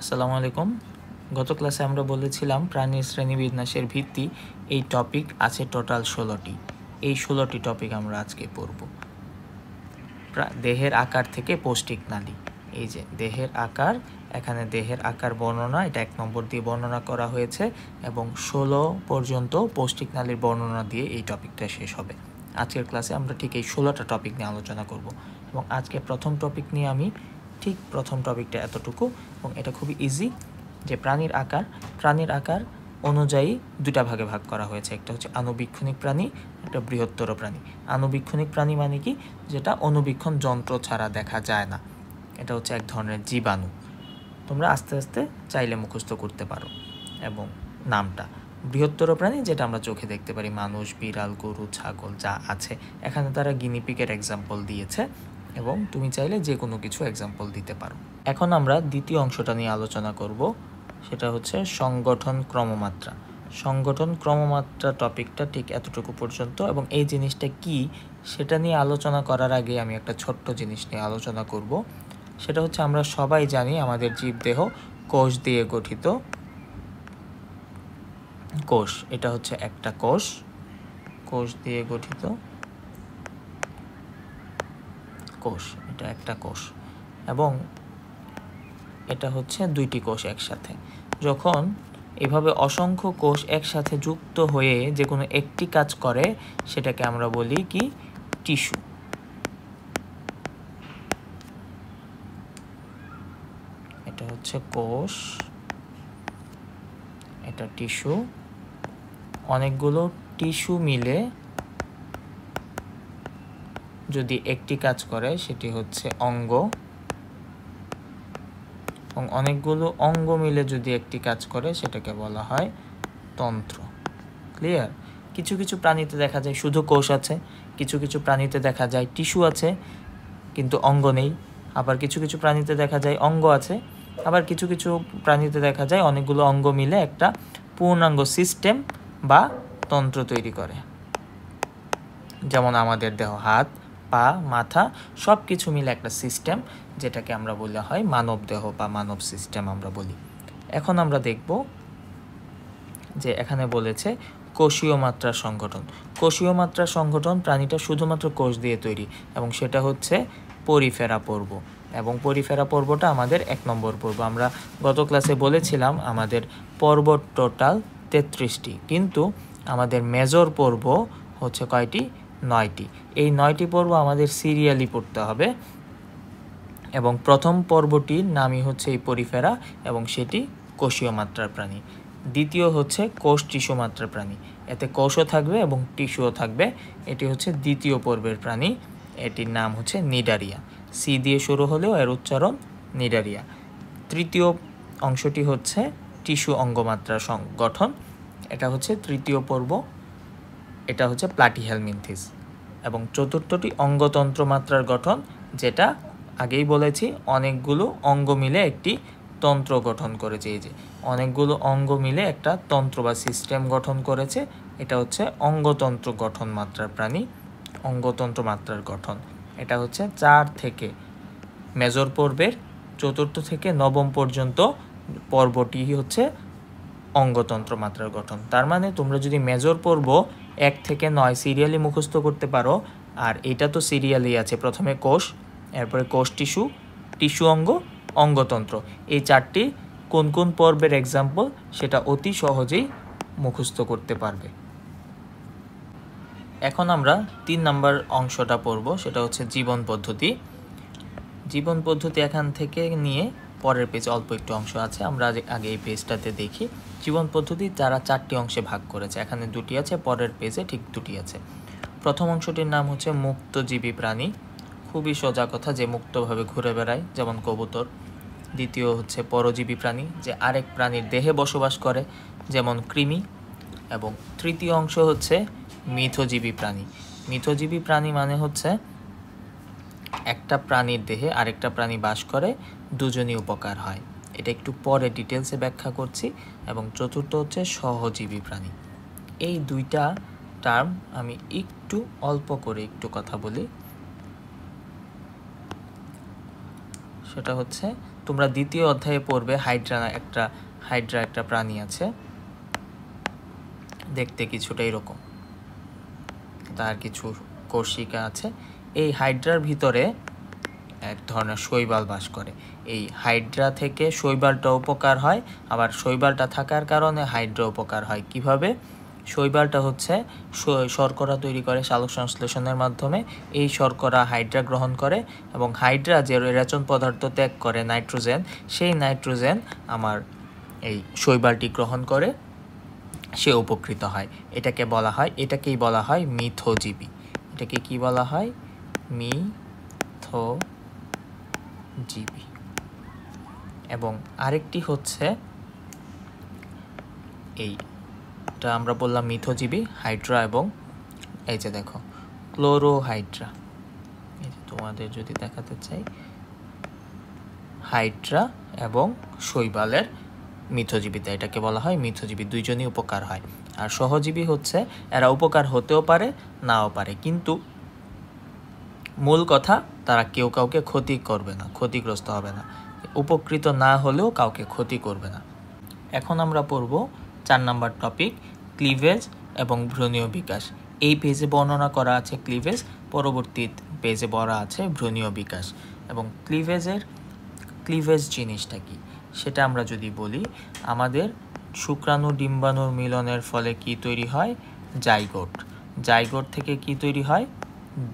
আসসালামু আলাইকুম। গত ক্লাসে আমরা বলেছিলাম প্রাণীর শ্রেণীবিন্যাসের ভিত্তি। এই টপিক আছে টোটাল 16টি। এই 16টি টপিক আমরা আজকে পড়ব। দেহের আকার থেকে পৌষ্টিক নালী। এই যে দেহের আকার, এখানে দেহের আকার বর্ণনা, এটা 1 নম্বর দিয়ে বর্ণনা করা হয়েছে এবং 16 পর্যন্ত পৌষ্টিক নালীর বর্ণনা দিয়ে এই টপিকটা শেষ হবে। আজকের ক্লাসে আমরা ঠিক এই 16টা টপিক নিয়ে আলোচনা করব এবং আজকে প্রথম টপিক নিয়ে আমি ঠিক প্রথম টপিকটা এতটুকু, এবং এটা খুবই ইজি যে প্রাণীর আকার অনুযায়ী দুটা ভাগে ভাগ করা হয়েছে। একটা হচ্ছে আণুবীক্ষণিক প্রাণী, একটা বৃহত্তর প্রাণী। আণুবীক্ষণিক প্রাণী মানে কি? যেটা অণুবীক্ষণ যন্ত্র ছাড়া দেখা যায় না, এটা হচ্ছে এক ধরনের জীবাণু। তোমরা আস্তে আস্তে চাইলে মুখস্থ করতে পারো। এবং নামটা বৃহত্তর প্রাণী, যেটা আমরা চোখে দেখতে পারি, মানুষ, বিড়াল, গরু, ছাগল যা আছে। এখানে তারা গিনিপিগের এক্সাম্পল দিয়েছে এবং তুমি চাইলে যে কোনো কিছু এক্সাম্পল দিতে পারো। এখন আমরা দ্বিতীয় অংশটা নিয়ে আলোচনা করব, সেটা হচ্ছে সংগঠন ক্রমমাত্রা। সংগঠন ক্রমমাত্রা টপিকটা ঠিক এতটুকু পর্যন্ত, এবং এই জিনিসটা কি সেটা নিয়ে আলোচনা করার আগে আমি একটা ছোট্ট জিনিস নিয়ে আলোচনা করব। সেটা হচ্ছে আমরা সবাই জানি আমাদের জীবদেহ কোষ দিয়ে গঠিত। কোষ, এটা হচ্ছে একটা কোষ দিয়ে গঠিত কোষ, এটা একটা কোষ এবং এটা হচ্ছে দুইটি কোষ একসাথে। যখন এভাবে অসংখ্য কোষ একসাথে যুক্ত হয়ে যে কোনো একটি কাজ করে, সেটাকে আমরা বলি কি? টিস্যু। এটা হচ্ছে কোষ, এটা টিস্যু। অনেকগুলো টিস্যু মিলে যদি একটি কাজ করে সেটি হচ্ছে অঙ্গ, এবং অনেকগুলো অঙ্গ মিলে যদি একটি কাজ করে সেটাকে বলা হয় তন্ত্র। ক্লিয়ার? কিছু কিছু প্রাণীতে দেখা যায় শুধু কোষ আছে, কিছু কিছু প্রাণীতে দেখা যায় টিস্যু আছে কিন্তু অঙ্গ নেই, আবার কিছু কিছু প্রাণীতে দেখা যায় অঙ্গ আছে, আবার কিছু কিছু প্রাণীতে দেখা যায় অনেকগুলো অঙ্গ মিলে একটা পূর্ণাঙ্গ সিস্টেম বা তন্ত্র তৈরি করে। যেমন আমাদের দেহ, হাত, পা, মাথা সব কিছু মিলে একটা সিস্টেম, যেটাকে আমরা বলা হয় মানব দেহ বা মানব সিস্টেম আমরা বলি। এখন আমরা দেখব যে এখানে বলেছে কোষীয় মাত্রার সংগঠন। কোষীয় মাত্রার সংগঠন, প্রাণীটা শুধুমাত্র কোষ দিয়ে তৈরি এবং সেটা হচ্ছে পরিফেরা পর্ব। এবং পরিফেরা পর্বটা আমাদের 1 নম্বর পর্ব। আমরা গত ক্লাসে বলেছিলাম আমাদের পর্ব টোটাল 33টি, কিন্তু আমাদের মেজর পর্ব হচ্ছে কয়টি? 9টি। এই 9টি পর্ব আমাদের সিরিয়ালি পড়তে হবে এবং প্রথম পর্বটির নামই হচ্ছে এই পরিফেরা এবং সেটি কোষীয় মাত্রার প্রাণী। দ্বিতীয় হচ্ছে কোষ টিস্যু মাত্রার প্রাণী, এতে কোষও থাকবে এবং টিস্যুও থাকবে। এটি হচ্ছে দ্বিতীয় পর্বের প্রাণী, এটির নাম হচ্ছে নিডারিয়া। সি দিয়ে শুরু হলেও এর উচ্চারণ নিডারিয়া। তৃতীয় অংশটি হচ্ছে টিস্যু অঙ্গমাত্রার সংগঠন, এটা হচ্ছে তৃতীয় পর্ব, এটা হচ্ছে প্লাটিহেলমিনথিস। এবং চতুর্থটি অঙ্গতন্ত্র মাত্রার গঠন, যেটা আগেই বলেছি অনেকগুলো অঙ্গ মিলে একটি তন্ত্র গঠন করেছে। এই যে অনেকগুলো অঙ্গ মিলে একটা তন্ত্র বা সিস্টেম গঠন করেছে, এটা হচ্ছে অঙ্গতন্ত্র গঠন মাত্রার প্রাণী। অঙ্গতন্ত্র মাত্রার গঠন এটা হচ্ছে 4 থেকে মেজর পর্বের 4র্থ থেকে 9ম পর্যন্ত পর্বটি হচ্ছে অঙ্গতন্ত্র মাত্রার গঠন। তার মানে তোমরা যদি মেজর পর্ব 1 থেকে 9 সিরিয়ালি মুখস্থ করতে পারো, আর এটা তো সিরিয়ালি আছে, প্রথমে কোষ, এরপরে কোষ টিস্যু, টিস্যু অঙ্গ, অঙ্গতন্ত্র, এই 4টি কোন কোন পর্বের এক্সাম্পল সেটা অতি সহজেই মুখস্থ করতে পারবে। এখন আমরা 3 নম্বর অংশটা পড়ব, সেটা হচ্ছে জীবন পদ্ধতি। জীবন পদ্ধতি এখান থেকে নিয়ে পরের পেজে অল্প একটু অংশ আছে, আমরা আগে এই পেজটাতে দেখি। জীবন পদ্ধতি তারা 4টি অংশে ভাগ করেছে, এখানে 2টি আছে, পরের পেজে ঠিক 2টি আছে। প্রথম অংশটির নাম হচ্ছে মুক্তজীবী প্রাণী, খুবই সোজা কথা, যে মুক্তভাবে ঘুরে বেড়ায় যেমন কবুতর। দ্বিতীয় হচ্ছে পরজীবী প্রাণী, যে আরেক প্রাণীর দেহে বসবাস করে যেমন কৃমি। এবং তৃতীয় অংশ হচ্ছে মিথজীবী প্রাণী। মিথজীবী প্রাণী মানে হচ্ছে একটা প্রাণীর দেহে আরেকটা প্রাণী বাস করে, দুজনই উপকার হয়। এটা একটু পরে ডিটেলসে ব্যাখ্যা করছি। এবং চতুর্থ হচ্ছে সহজীবী প্রাণী। এই দুইটা টার্ম আমি একটু অল্প করে একটু কথা বলি। সেটা হচ্ছে তোমরা দ্বিতীয় অধ্যায়ে পড়বে হাইড্রা একটা প্রাণী আছে, দেখতে কিছুটা এরকম, তার কিছু কোষিকা আছে। এই হাইড্রার ভিতরে এক ধরনের শৈবাল বাস করে। এই হাইড্রা থেকে শৈবালটা উপকার হয়, আবার শৈবালটা থাকার কারণে হাইড্রা উপকার হয়। কিভাবে? শৈবালটা হচ্ছে শর্করা তৈরি করে সালোক সংশ্লেষণের মাধ্যমে। এই শর্করা হাইড্রা গ্রহণ করে এবং হাইড্রা যে রেচন পদার্থ ত্যাগ করে নাইট্রোজেন, সেই নাইট্রোজেন আমার এই শৈবালটি গ্রহণ করে, সে উপকৃত হয়। এটাকেই বলা হয় মিথজীবী। এটাকে কি বলা হয়? মিথজীবী। এবং আরেকটি হচ্ছে এইটা আমরা বললাম মিথজীবী, হাইড্রা এবং এই যে দেখো ক্লোরোহাইড্রা। এই যে তোমাদের যদি দেখাতে চাই, হাইড্রা এবং শৈবালের মিথজীবিতা, এটাকে বলা হয় মিথজীবী। দুইজনই উপকার হয়। আর সহজীবী হচ্ছে এরা উপকার হতেও পারে, নাও পারে, কিন্তু মূল কথা তারা কেউ কাউকে ক্ষতি করবে না, ক্ষতিগ্রস্ত হবে না, উপকৃত না হলেও কাউকে ক্ষতি করবে না। এখন আমরা পড়ব 4 নম্বর টপিক, ক্লিভেজ এবং ভ্রূণীয় বিকাশ। এই পেজে বর্ণনা করা আছে ক্লিভেজ, পরবর্তী পেজে বলা আছে ভ্রূণীয় বিকাশ। এবং ক্লিভেজ জিনিসটা কি সেটা আমরা যদি বলি, আমাদের শুক্রাণু ডিম্বাণুর মিলনের ফলে কি তৈরি হয়? জাইগোট। জাইগোট থেকে কি তৈরি হয়?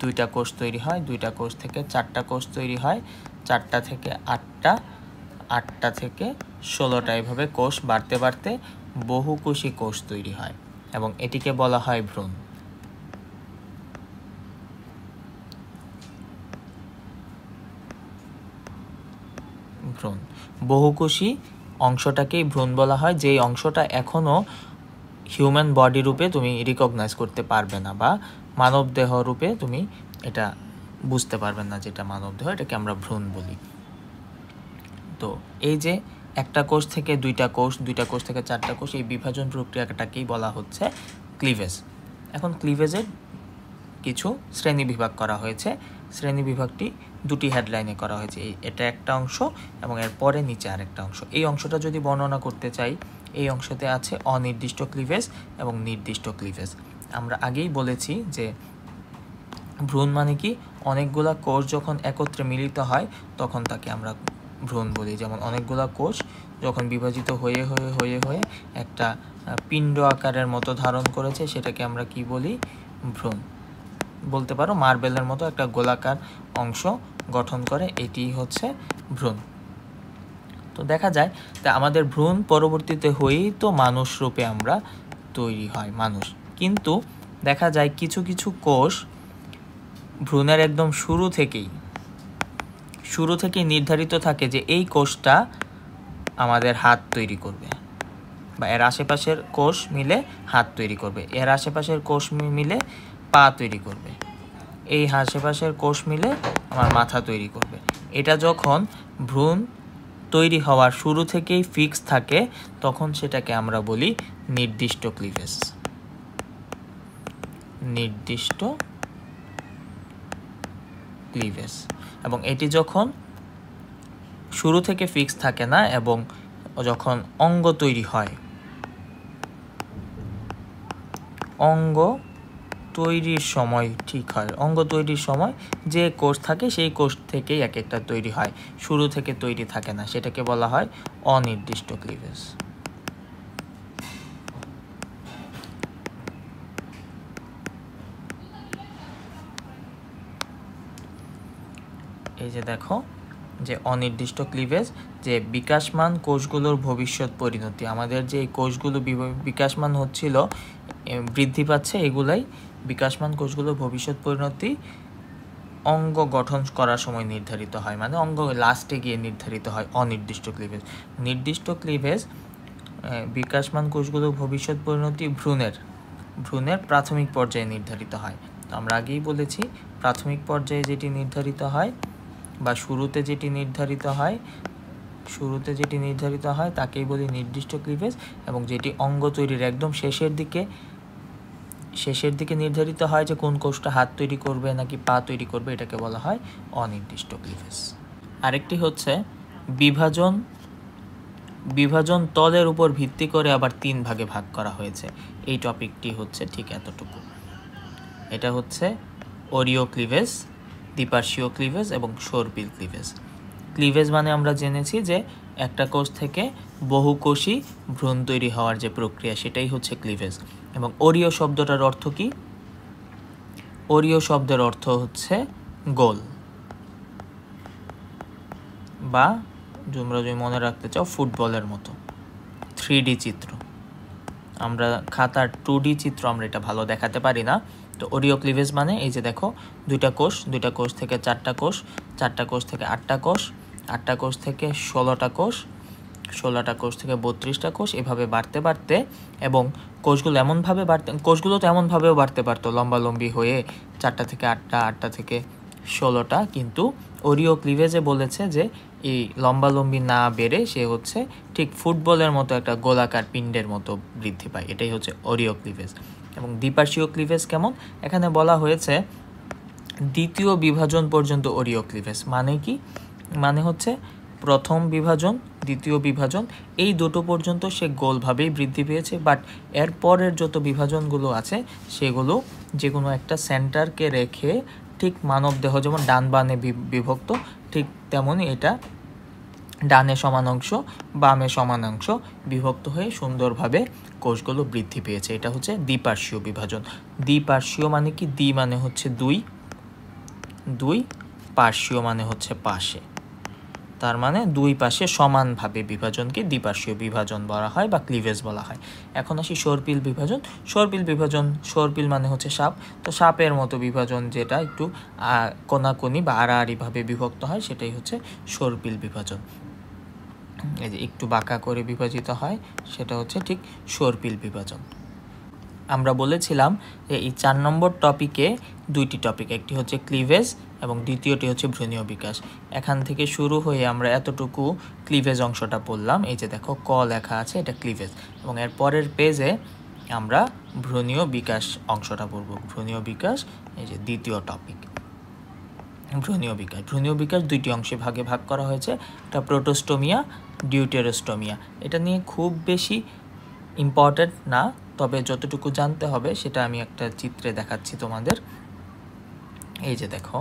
2টা কোষ তৈরি হয়। 2টা কোষ থেকে 4টা কোষ তৈরি হয়। 4টা থেকে 8টা, 8টা থেকে 16টা, এভাবে কোষ বাড়তে বাড়তে বহুকোষী কোষ তৈরি হয় এবং এটিকে বলা হয় ভ্রূণ। বহুকোষী অংশটাকেই ভ্রূণ বলা হয়, যেই অংশটা এখনো হিউম্যান বডি রূপে তুমি রিকগনাইজ করতে পারবে না, বা মানব দেহ রূপে তুমি এটা বুঝতে পারবে না, যেটা মানব দেহ, এটাকে আমরা ভ্রূণ বলি। তো এই যে একটা কোষ থেকে 2টা কোষ, 2টা কোষ থেকে 4টা কোষ, এই বিভাজন প্রক্রিয়াটাকেই বলা হচ্ছে ক্লিভেজ। এখন ক্লিভেজের কিছু শ্রেণী বিভাগ করা হয়েছে। শ্রেণী বিভাগটি 2টি হেডলাইনে করা হয়েছে। এটা একটা অংশ এবং এর পরে নিচে আরেকটা অংশ। এই অংশটা যদি বর্ণনা করতে চাই, এই অংশতে আছে অনির্দিষ্ট ক্লিভেজ এবং নির্দিষ্ট ক্লিভেজ। আমরা আগেই বলেছি যে ভ্রূণ মানে কি? অনেকগুলা কোষ যখন একত্রে মিলিত হয় তখন তাকে আমরা ভ্রূণ বলি। যেমন অনেকগুলা কোষ যখন বিভাজিত হয়ে হয়ে হয়ে হয়ে একটা পিণ্ড আকারের মতো ধারণ করেছে, সেটাকে আমরা কি বলি? ভ্রূণ। বলতে পারো মার্বেলের মতো একটা গোলাকার অংশ গঠন করে, এটি হচ্ছে ভ্রূণ। তো দেখা যায় তা আমাদের ভ্রূণ পরবর্তীতে হয়েই তো মানুষ রূপে আমরা তৈরি হয় মানুষ। কিন্তু দেখা যায় কিছু কিছু কোষ ভ্রূণের একদম শুরু থেকেই নির্ধারিত থাকে যে এই কোষটা আমাদের হাত তৈরি করবে, বা এর আশেপাশের কোষ মিলে হাত তৈরি করবে, এর আশেপাশের কোষ মিলে পা তৈরি করবে, এই আশেপাশের কোষ মিলে আমার মাথা তৈরি করবে। এটা যখন ভ্রূণ তৈরি হওয়ার শুরু থেকেই ফিক্স থাকে তখন সেটাকে আমরা বলি নির্দিষ্ট ক্লিভেজ। নির্দিষ্ট ক্লিভেজ। এবং এটি যখন শুরু থেকে ফিক্স থাকে না এবং যখন অঙ্গ তৈরি হয়, অঙ্গ তৈরির সময় ঠিক হয়, অঙ্গ তৈরির সময় যে কোষ থাকে সেই কোষ থেকেই এক একটা তৈরি হয়, শুরু থেকে তৈরি থাকে না, সেটাকে বলা হয় অনির্দিষ্ট ক্লিভেজ। এই যে দেখো যে অনির্দিষ্ট ক্লিভেজ, যে বিকাশমান কোষগুলোর ভবিষ্যৎ পরিণতি, আমাদের যে কোষগুলো বিকাশমান হচ্ছিল, বৃদ্ধি পাচ্ছে, এগুলাই বিকাশমান কোষগুলোর ভবিষ্যৎ পরিণতি অঙ্গ গঠন করার সময় নির্ধারিত হয়, মানে অঙ্গ লাস্টে গিয়ে নির্ধারিত হয় অনির্দিষ্ট ক্লিভেজ। নির্দিষ্ট ক্লিভেজ বিকাশমান কোষগুলোর ভবিষ্যৎ পরিণতি ভ্রূণের প্রাথমিক পর্যায়ে নির্ধারিত হয়। তো আমরা আগেই বলেছি প্রাথমিক পর্যায়ে যেটি নির্ধারিত হয় বা শুরুতে যেটি নির্ধারিত হয় তাকেই বলি নির্দিষ্ট ক্লিভেজ, এবং যেটি অঙ্গ তৈরির একদম শেষের দিকে নির্ধারিত হয় যে কোন কোষটা হাত তৈরি করবে নাকি পা তৈরি করবে, এটাকে বলা হয় অনির্দিষ্ট ক্লিভেজ। আরেকটি হচ্ছে বিভাজন তলের উপর ভিত্তি করে আবার 3 ভাগে ভাগ করা হয়েছে। এই টপিকটি হচ্ছে ঠিক এতটুকু। এটা হচ্ছে অরীয় ক্লিভেজ, দ্বিপার্শ্বীয় ক্লিভেজ এবং সর্পিল ক্লিভেজ। ক্লিভেজ মানে আমরা জেনেছি যে একটা কোষ থেকে বহুকোষী ভ্রূণ তৈরি হওয়ার যে প্রক্রিয়া, সেটাই হচ্ছে ক্লিভেজ। এবং অরীয় শব্দটার অর্থ কি? অরীয় শব্দের অর্থ হচ্ছে গোল, বা তোমরা যদি মনে রাখতে চাও ফুটবলের মতো 3D চিত্র। আমরা খাতার 2D চিত্র আমরা এটা ভালো দেখাতে পারি না। তো অরীয় ক্লিভেজ মানে এই যে দেখো, দুইটা কোষ থেকে 4টা কোষ, 4টা কোষ থেকে 8টা কোষ, 8টা কোষ থেকে 16টা কোষ, 16টা কোষ থেকে 32টা কোষ, এভাবে বাড়তে বাড়তে, এবং কোষগুলো তো এমনভাবেও বাড়তে পারতো লম্বালম্বি হয়ে 4টা থেকে 8টা, 8টা থেকে 16টা, কিন্তু অরীয় ক্লিভেজে বলেছে যে এই লম্বালম্বি না বেড়ে সে হচ্ছে ঠিক ফুটবলের মতো একটা গোলাকার পিণ্ডের মতো বৃদ্ধি পায়। এটাই হচ্ছে অরীয় ক্লিভেজ। এবং দ্বিপার্শ্বীয় ক্লিভেজ কেমন? এখানে বলা হয়েছে দ্বিতীয় বিভাজন পর্যন্ত অরীয় ক্লিভেজ। মানে কি? মানে হচ্ছে প্রথম বিভাজন, দ্বিতীয় বিভাজন, এই দুটো পর্যন্ত সে গোলভাবেই বৃদ্ধি পেয়েছে, বাট এর পরের যত বিভাজনগুলো আছে সেগুলো যে কোনো একটা সেন্টারকে রেখে, ঠিক মানব দেহ যেমন ডান বামে বিভক্ত, ঠিক তেমনই এটা ডানে সমান অংশ, বামে সমান অংশ বিভক্ত হয়ে সুন্দরভাবে কোষগুলো বৃদ্ধি পেয়েছে। এটা হচ্ছে দ্বিপার্শ্বীয় বিভাজন। দ্বিপার্শ্বীয় মানে কি? দ্বি মানে হচ্ছে দুই, পার্শ্বীয় মানে হচ্ছে পাশে, তার মানে দুই পাশে সমানভাবে বিভাজনকে দ্বিপার্শ্বীয় বিভাজন বলা হয় বা ক্লিভেজ বলা হয়। এখন আসি সর্পিল বিভাজন। সর্পিল মানে হচ্ছে সাপ। তো সাপের মতো বিভাজন, যেটা একটু কোনাকুনি বা আড়াআড়িভাবে বিভক্ত হয়, সেটাই হচ্ছে সর্পিল বিভাজন। এই যে একটু বাঁকা করে বিভাজিত হয়, সেটা হচ্ছে ঠিক সর্পিল বিভাজন। আমরা বলেছিলাম যে এই 4 নম্বর টপিকে 2টি টপিক, একটি হচ্ছে ক্লিভেজ এবং দ্বিতীয়টি হচ্ছে ভ্রূণীয় বিকাশ। এখান থেকে শুরু হয়ে আমরা এতটুকু ক্লিভেজ অংশটা পড়লাম। এই যে দেখো ক লেখা আছে, এটা ক্লিভেজ, এবং এর পরের পেজে আমরা ভ্রূণীয় বিকাশ অংশটা পড়ব। ভ্রূণীয় বিকাশ, এই যে দ্বিতীয় টপিক ভ্রূণীয় বিকাশ 2টি অংশে ভাগ করা হয়েছে। এটা প্রোটোস্টোমিয়া, ডিউটেরোস্টোমিয়া। এটা নিয়ে খুব বেশি ইম্পর্টেন্ট না, তবে যতটুকু জানতে হবে সেটা আমি একটা চিত্রে দেখাচ্ছি তোমাদের। এই যে দেখো,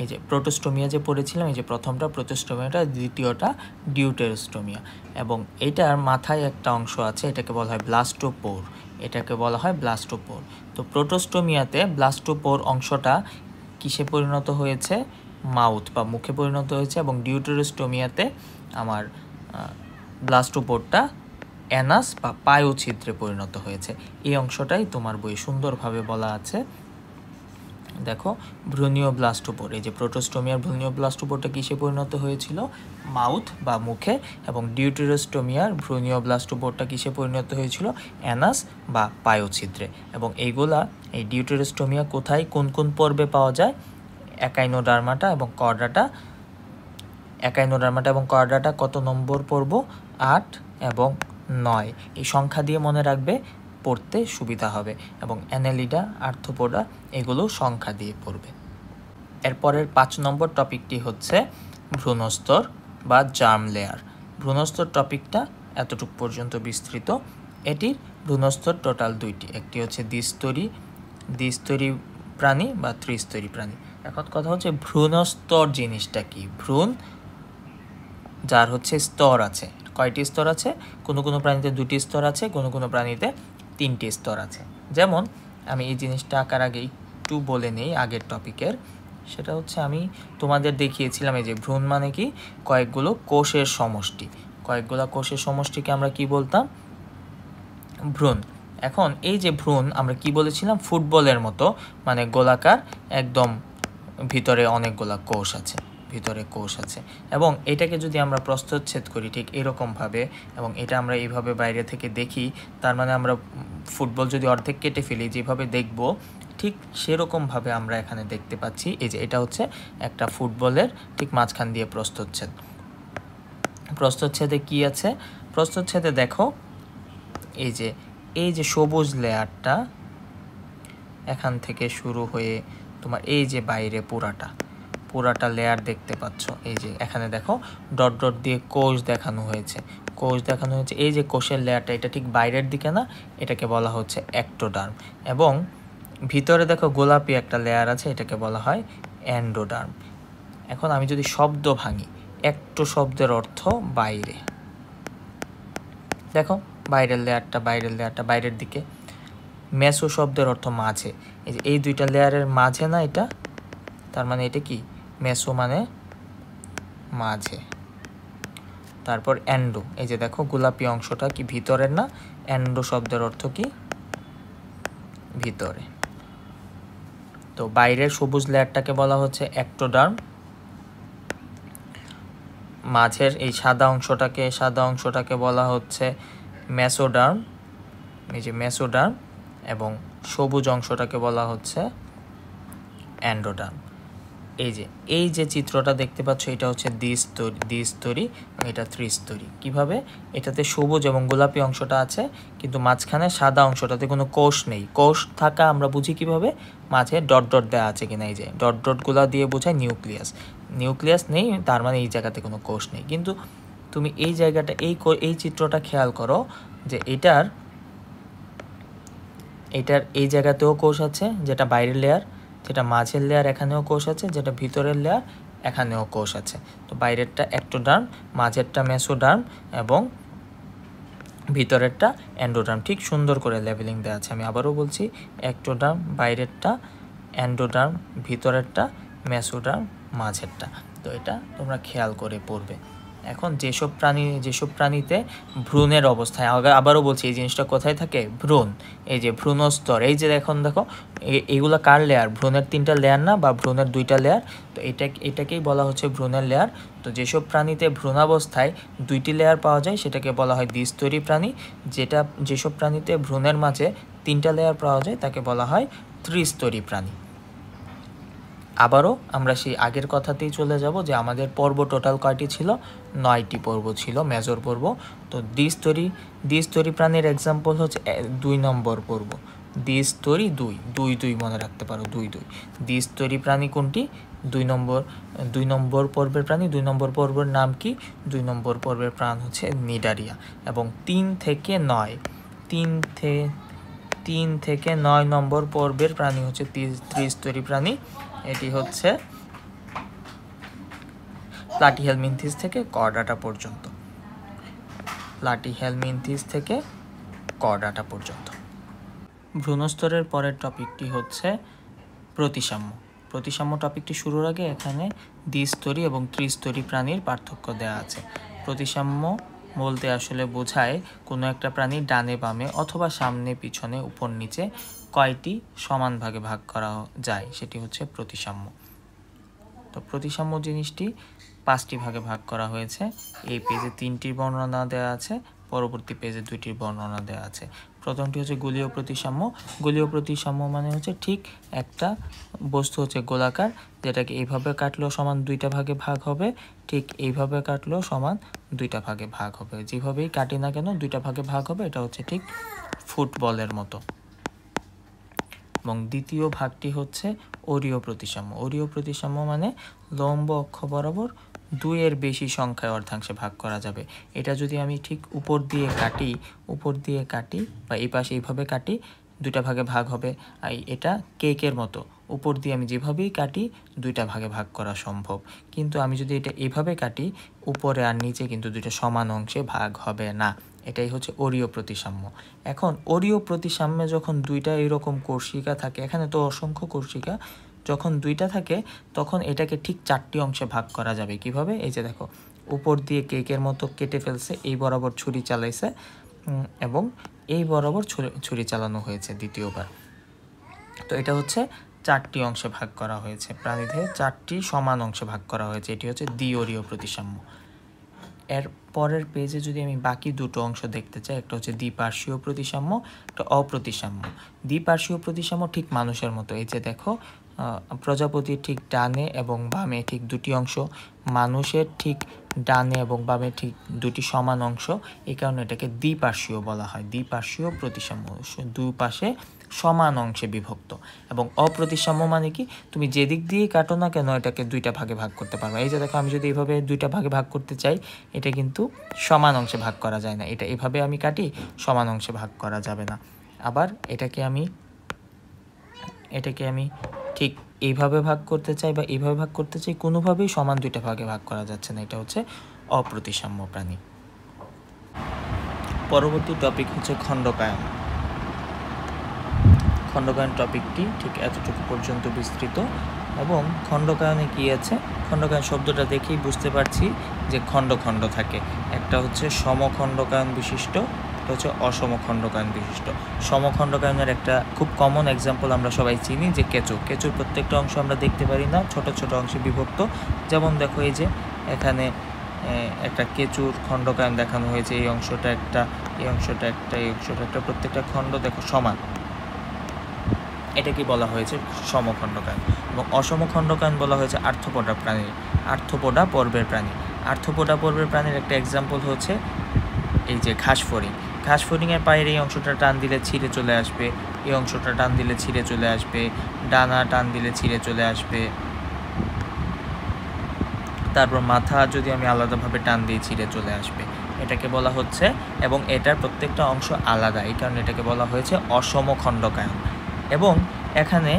এই যে প্রোটোস্টোমিয়া যে পড়েছিলাম, এই যে প্রথমটা প্রোটোস্টোমিয়াটা, দ্বিতীয়টা ডিউটেরোস্টোমিয়া। এবং এটার মাথায় একটা অংশ আছে, এটাকে বলা হয় ব্লাস্টোপোর। তো প্রোটোস্টোমিয়াতে ব্লাস্টোপোর অংশটা কিসে পরিণত হয়েছে? মাউথ বা মুখে পরিণত হয়েছে। এবং ডিউটেরোস্টোমিয়াতে আমার ব্লাস্টোপোরটা অ্যানাস বা পায়োছিদ্রে পরিণত হয়েছে। এই অংশটাই তোমার বই সুন্দরভাবে বলা আছে। দেখো, ভ্রূণীয় ব্লাস্টোপোর, এই যে প্রোটোস্টোমিয়ার ভ্রূণীয় ব্লাস্টোপোরটা কিসে পরিণত হয়েছিল? মাউথ বা মুখে। এবং ডিউটেরোস্টোমিয়ার ভ্রূণীয় ব্লাস্টোপোরটা কিসে পরিণত হয়েছিল? অ্যানাস বা পায়োছিদ্রে। এবং এই ডিউটেরোস্টোমিয়া কোথায়, কোন কোন পর্বে পাওয়া যায়? একাইনোডার্মাটা এবং কর্ডাটা কত নম্বর পর্ব? 8 এবং 9। এই সংখ্যা দিয়ে মনে রাখবে, পড়তে সুবিধা হবে। এবং অ্যানেলিডা, আর্থ্রোপোডা, এগুলো সংখ্যা দিয়ে পড়বে। এরপরের 5 নম্বর টপিকটি হচ্ছে ভ্রূণস্তর বা জার্ম লেয়ার। ভ্রূণস্তর টপিকটা এতটুকু পর্যন্ত বিস্তৃত। এটির ভ্রূণস্তর টোটাল 2টি, একটি হচ্ছে দ্বিস্তরী প্রাণী বা ত্রিস্তরী প্রাণী। এখন কথা হচ্ছে ভ্রূণস্তর জিনিসটা কি? ভ্রূণ যার হচ্ছে স্তর আছে। কয়টি স্তর আছে? কোনো কোনো প্রাণীতে 2টি স্তর আছে, কোনো কোনো প্রাণীতে 3টি স্তর আছে। যেমন আমি এই জিনিসটা আঁকার আগে একটু বলে নেই আগের টপিকের, সেটা হচ্ছে আমি তোমাদের দেখিয়েছিলাম এই যে ভ্রূণ মানে কি? কয়েকগুলো কোষের সমষ্টিকে আমরা কি বলতাম? ভ্রূণ। এখন এই যে ভ্রূণ আমরা কি বলেছিলাম? ফুটবলের মতো, মানে গোলাকার, একদম ভিতরে অনেকগুলা কোষ আছে। এবং এটাকে যদি আমরা প্রস্থচ্ছেদ করি ঠিক এরকমভাবে, এবং এটা আমরা এইভাবে বাইরে থেকে দেখি, তার মানে আমরা ফুটবল যদি অর্ধেক কেটে ফেলি যেভাবে দেখব, ঠিক সেরকমভাবে আমরা এখানে দেখতে পাচ্ছি। এই যে এটা হচ্ছে একটা ফুটবলের ঠিক মাঝখান দিয়ে প্রস্থচ্ছেদে কি আছে? প্রস্থচ্ছেদে দেখো এই যে সবুজ লেয়ারটা, এখান থেকে শুরু হয়ে তোমার এই যে বাইরে পুরাটা লেয়ার দেখতে পাচ্ছ। এই যে এখানে দেখো ডট ডট দিয়ে কোষ দেখানো হয়েছে, এই যে কোষের লেয়ারটা, এটা ঠিক বাইরের দিকে না, এটাকে বলা হচ্ছে এক্টোডার্ম। এবং ভিতরে দেখো গোলাপি একটা লেয়ার আছে, এটাকে বলা হয় এন্ডোডার্ম। এখন আমি যদি শব্দ ভাঙি, একটো শব্দের অর্থ বাইরে, দেখো বাইরের লেয়ারটা বাইরের দিকে। মেসো শব্দের অর্থ মাঝে, এই যে এই দুইটা লেয়ারের মাঝে না এটা, তার মানে এটা কি মেসো মানে মাঝে। তারপর এন্ডো, এই যে দেখো গোলাপি অংশটা কি ভিতরের না, এন্ডো শব্দের অর্থ কি ভিতরে। তো বাইরের সবুজ লেয়ারটাকে বলা হচ্ছে এক্টোডার্ম, মাঝের এই সাদা অংশটাকে বলা হচ্ছে মেসোডার্ম, এই যে মেসোডার্ম, এবং সবুজ অংশটাকে বলা হচ্ছে এন্ডোডার্ম। এই যে চিত্রটা দেখতে পাচ্ছ, এটা হচ্ছে দ্বিস্তরী এবং এটা ত্রিস্তরী। কিভাবে? এটাতে সবুজ এবং গোলাপি অংশটা আছে, কিন্তু মাঝখানে সাদা অংশটাতে কোনো কোষ নেই। কোষ থাকা আমরা বুঝি কিভাবে? মাঝে ডট ডট দেওয়া আছে কিনা, এই যে ডট ডটগুলা দিয়ে বোঝায় নিউক্লিয়াস নেই, তার মানে এই জায়গাতে কোনো কোষ নেই। কিন্তু তুমি এই জায়গাটা এই চিত্রটা খেয়াল করো যে এটার এই জায়গাতেও কোষ আছে, যেটা বাইরের লেয়ার, যেটা মাঝের লেয়ার এখানেও কোষ আছে, যেটা ভিতরের লেয়ার এখানেও কোষ আছে। তো বাইরেরটা এক্টোডার্ম, মাঝেরটা মেসোডার্ম এবং ভিতরেরটা এন্ডোডার্ম। ঠিক সুন্দর করে লেবেলিং দেওয়া আছে। আমি আবারও বলছি, এক্টোডার্ম বাইরেরটা, এন্ডোডার্ম ভিতরেরটা, মেসোডার্ম মাঝেরটা। তো এটা তোমরা খেয়াল করে পড়বে। এখন যেসব প্রাণীতে ভ্রূণের অবস্থায়, আবারও বলছি এই জিনিসটা কোথায় থাকে? ভ্রূণ, এই যে ভ্রূণস্তর, এই যে এখন দেখো এইগুলো কার লেয়ার? ভ্রূণের 3টা লেয়ার না, বা ভ্রূণের 2টা লেয়ার। তো এটাকেই বলা হচ্ছে ভ্রূণের লেয়ার। তো যেসব প্রাণীতে ভ্রূণাবস্থায় 2টি লেয়ার পাওয়া যায় সেটাকে বলা হয় দ্বিস্তরী প্রাণী। যেসব প্রাণীতে ভ্রূণের মাঝে 3টা লেয়ার পাওয়া যায় তাকে বলা হয় ত্রিস্তরী প্রাণী। আবারও আমরা সেই আগের কথাতেই চলে যাব যে আমাদের পর্ব টোটাল কয়টি ছিল? 9টি পর্ব ছিল, মেজর পর্ব। তো দ্বিস্তরী প্রাণীর এক্সাম্পল হচ্ছে 2 নম্বর পর্ব, দ্বিস্তরী 2 মনে রাখতে পারো, 2 দ্বিস্তরী প্রাণী কোনটি? 2 নম্বর পর্বের প্রাণী। 2 নম্বর পর্বের নাম কি? 2 নম্বর পর্বের প্রাণ হচ্ছে নিডারিয়া। এবং 3 থেকে 9 নম্বর পর্বের প্রাণী হচ্ছে ত্রিস্তরী প্রাণী। এটি হচ্ছে প্লাটিহেলমিনথিস থেকে কর্ডাটা পর্যন্ত। ভ্রূণস্তরের পরের টপিকটি হচ্ছে প্রতিসাম্য টপিকটি শুরুর আগে এখানে দ্বিস্তরী এবং ত্রিস্তরী প্রাণীর পার্থক্য দেওয়া আছে। প্রতিসাম্য বলতে আসলে বোঝায় কোনো একটা প্রাণী ডানে বামে অথবা সামনে পিছনে উপর নিচে কয়টি সমান ভাগে ভাগ করা যায়, সেটি হচ্ছে প্রতিসাম্য। তো প্রতিসাম্য জিনিসটি 5টি ভাগে ভাগ করা হয়েছে। এই পেজে 3টির বর্ণনা দেওয়া আছে, পরবর্তী পেজে 2টির বর্ণনা দেওয়া আছে। প্রথমটি হচ্ছে গোলীয় প্রতিসাম্য মানে হচ্ছে ঠিক একটা বস্তু হচ্ছে গোলাকার, যেটাকে এইভাবে কাটলেও সমান 2টা ভাগে ভাগ হবে, ঠিক এইভাবে কাটলেও সমান 2টা ভাগে ভাগ হবে। যেভাবেই কাটি না কেন 2টা ভাগে ভাগ হবে, এটা হচ্ছে ঠিক ফুটবলের মতো। এবং দ্বিতীয় ভাগটি হচ্ছে অরীয় প্রতিসাম্য মানে লম্ব অক্ষ বরাবর 2-এর বেশি সংখ্যায় অর্ধাংশে ভাগ করা যাবে। এটা যদি আমি ঠিক উপর দিয়ে কাটি বা এই পাশে এইভাবে কাটি, 2টা ভাগে ভাগ হবে। আর এটা কেকের মতো, উপর দিয়ে আমি যেভাবেই কাটি 2টা ভাগে ভাগ করা সম্ভব। কিন্তু আমি যদি এটা এভাবে কাটি, উপরে আর নিচে কিন্তু 2টা সমান অংশে ভাগ হবে না। এটাই হচ্ছে অরীয় প্রতিসাম্য। এখন অরীয় প্রতিসাম্যে যখন 2টা এরকম কোষিকা থাকে, এখানে তো অসংখ্য কোষিকা, যখন 2টা থাকে তখন এটাকে ঠিক 4টি অংশে ভাগ করা যাবে। কিভাবে? এই যে দেখো, উপর দিয়ে কেকের মতো কেটে ফেলছে, এই বরাবর ছুরি চালাইছে এবং এই বরাবর ছুরি চালানো হয়েছে দ্বিতীয়বার। তো এটা হচ্ছে 4টি অংশে ভাগ করা হয়েছে, প্রাণীদের 4টি সমান অংশে ভাগ করা হয়েছে। এটি হচ্ছে দ্বিঅরীয় প্রতিসাম্য। এর পরের পেজে যদি আমি বাকি 2টো অংশ দেখতে চাই, একটা হচ্ছে দ্বিপার্শ্বীয় প্রতিসাম্য, একটা অপ্রতিসাম্য। দ্বিপার্শ্বীয় প্রতিসাম্য ঠিক মানুষের মতো। এই যে দেখো, প্রজাপতির ঠিক ডানে এবং বামে ঠিক 2টি অংশ, মানুষের ঠিক ডানে এবং বামে ঠিক দুটি সমান অংশ, এই কারণে এটাকে দ্বিপার্শ্বীয় বলা হয়। দ্বিপার্শ্বীয় প্রতিসাম্য, দুই পাশে সমান অংশে বিভক্ত। এবং অপ্রতিসাম্য মানে কি, তুমি যেদিক দিয়ে কাটো না কেন এটাকে দুইটা ভাগে ভাগ করতে পারবে। এই যে দেখো, আমি যদি এইভাবে দুইটা ভাগে ভাগ করতে চাই, এটা কিন্তু সমান অংশে ভাগ করা যায় না। এটা এভাবে আমি কাটি, সমান অংশে ভাগ করা যাবে না। আবার এটাকে আমি ঠিক এইভাবে ভাগ করতে চাই বা এইভাবে ভাগ করতে চাই, কোনোভাবেই সমান দুইটা ভাগে ভাগ করা যাচ্ছে না। এটা হচ্ছে অপ্রতিসাম্য প্রাণী। পরবর্তী টপিক হচ্ছে খণ্ডকায়ন। খণ্ডকায়ন টপিকটি ঠিক এতটুকু পর্যন্ত বিস্তৃত। এবং খণ্ডকায়নে কি আছে, খণ্ডকায়ন শব্দটা দেখেই বুঝতে পারছি যে খণ্ড খণ্ড থাকে। একটা হচ্ছে সমখণ্ডকায়ন বিশিষ্ট, এটা হচ্ছে অসমখণ্ডকায়ন বিশিষ্ট। সমখণ্ডকায়নের একটা খুব কমন এক্সাম্পল আমরা সবাই চিনি, যে কেঁচো। কেঁচোর প্রত্যেকটা অংশ আমরা দেখতে পারি না, ছোট ছোট অংশে বিভক্ত। যেমন দেখো, এই যে এখানে একটা কেঁচুর খণ্ডকায়ন দেখানো হয়েছে। এই অংশটা একটা, এই অংশটা একটা, এই অংশটা একটা, প্রত্যেকটা খণ্ড দেখো সমান। এটাকে বলা হয়েছে সমখণ্ডকায়ন। এবং অসমখণ্ডকায়ন বলা হয়েছে আর্থ্রোপোডা প্রাণী, আর্থ্রোপোডা পর্বের প্রাণী। আর্থ্রোপোডা পর্বের প্রাণীর একটা এক্সাম্পল হচ্ছে এই যে ঘাসফড়িং। ঘাসফড়িংয়ের পায়ের এই অংশটা টান দিলে ছিঁড়ে চলে আসবে, এই অংশটা টান দিলে ছিঁড়ে চলে আসবে, ডানা টান দিলে ছিঁড়ে চলে আসবে। তারপর মাথা যদি আমি আলাদাভাবে টান দিই, ছিঁড়ে চলে আসবে। এটাকে বলা হচ্ছে, এবং এটার প্রত্যেকটা অংশ আলাদা, এই কারণে এটাকে বলা হয়েছে অসমখণ্ডকায়ন। এবং এখানে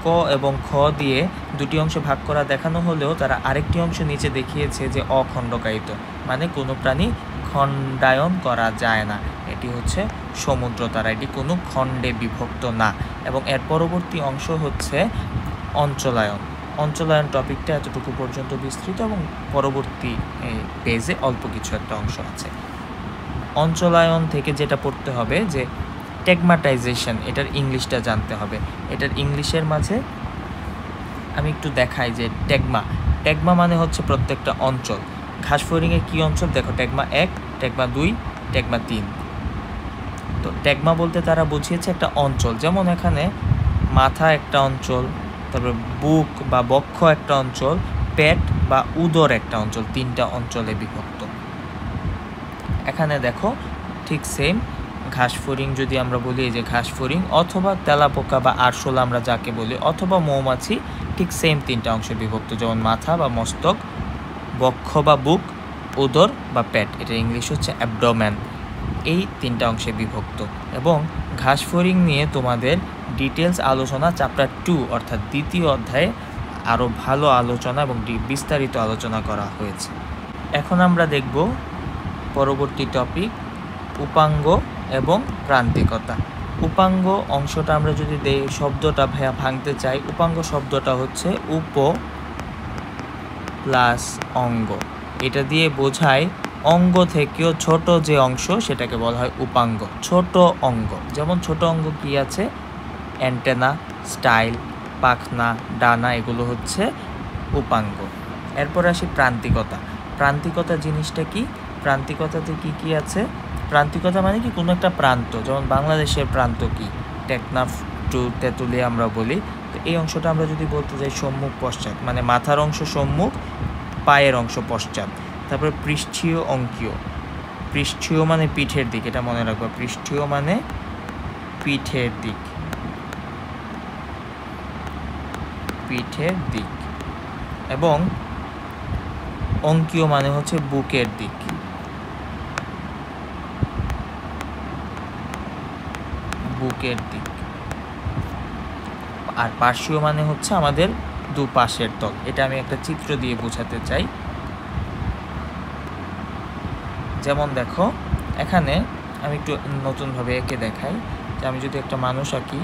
ক এবং খ দিয়ে দুটি অংশে ভাগ করা দেখানো হলেও তারা আরেকটি অংশ নিচে দেখিয়েছে যে অখণ্ডকায়িত, মানে কোনো প্রাণী খণ্ডায়ন করা যায় না। এটি হচ্ছে সমুদ্র তারা, এটি কোনো খণ্ডে বিভক্ত না। এবং এর পরবর্তী অংশ হচ্ছে অঞ্চলায়ন। অঞ্চলায়ন টপিকটা এতটুকু পর্যন্ত বিস্তৃত, এবং পরবর্তী পেজে অল্প কিছু একটা অংশ আছে। অঞ্চলায়ন থেকে যেটা পড়তে হবে যে টেগমাটাইজেশন, এটার ইংলিশটা জানতে হবে। এটার ইংলিশের মাঝে আমি একটু দেখাই যে টেগমা মানে হচ্ছে প্রত্যেকটা অঞ্চল। ঘাসফড়িংয়ে কী অঞ্চল দেখো, টেগমা 1, টেগমা 2, টেগমা 3। তো টেগমা বলতে তারা বুঝিয়েছে একটা অঞ্চল, যেমন এখানে মাথা একটা অঞ্চল, তারপরে বুক বা বক্ষ একটা অঞ্চল, পেট বা উদর একটা অঞ্চল, তিনটা অঞ্চলে বিভক্ত। এখানে দেখো ঠিক সেম ঘাসফড়িং যদি আমরা বলি, এই যে ঘাসফড়িং অথবা তেলাপোকা বা আরশোলা আমরা যাকে বলি, অথবা মৌমাছি, ঠিক সেম তিনটা অংশে বিভক্ত, যেমন মাথা বা মস্তক, বক্ষ বা বুক, উদর বা পেট, এটা ইংলিশ হচ্ছে অ্যাবডোমেন। এই তিনটা অংশে বিভক্ত। এবং ঘাসফড়িং নিয়ে তোমাদের ডিটেলস আলোচনা চ্যাপ্টার 2 অর্থাৎ দ্বিতীয় অধ্যায়ে আরও ভালো আলোচনা এবং বিস্তারিত আলোচনা করা হয়েছে। এখন আমরা দেখব পরবর্তী টপিক, উপাঙ্গ এবং প্রান্তিকতা। উপাঙ্গ অংশটা আমরা যদি শব্দটা ভাঙতে চাই, উপাঙ্গ শব্দটা হচ্ছে উপ প্লাস অঙ্গ। এটা দিয়ে বোঝায় অঙ্গ থেকেও ছোট যে অংশ, সেটাকে বলা হয় উপাঙ্গ, ছোট অঙ্গ। যেমন ছোট অঙ্গ কি আছে, অ্যান্টেনা, স্টাইল, পাখনা, ডানা, এগুলো হচ্ছে উপাঙ্গ। এরপর আসি প্রান্তিকতা। প্রান্তিকতা জিনিসটা কি, প্রান্তিকতাতে কি কি আছে? প্রান্তিকতা মানে কি, কোনো একটা প্রান্ত, যেমন বাংলাদেশের প্রান্ত কি, টেকনাফ টু তেঁতুলিয়া আমরা বলি। তো এই অংশটা আমরা যদি বলতে যাই সম্মুখ পশ্চাৎ, মানে মাথার অংশ সম্মুখ, পায়ের অংশ পশ্চাৎ। তারপরে পৃষ্ঠীয় অঙ্কীয়, পৃষ্ঠীয় মানে পিঠের দিক, এটা মনে রাখবো, পৃষ্ঠীয় মানে পিঠের দিক, পিঠের দিক। এবং অঙ্কীয় মানে হচ্ছে বুকের দিক, বুকের দিক। আর পার্শ্বীয় মানে হচ্ছে আমাদের দুপাশের তল। এটা আমি একটা চিত্র দিয়ে বোঝাতে চাই। যেমন দেখো, এখানে আমি একটু নতুনভাবে এঁকে দেখাই, যে আমি যদি একটা মানুষ আঁকি,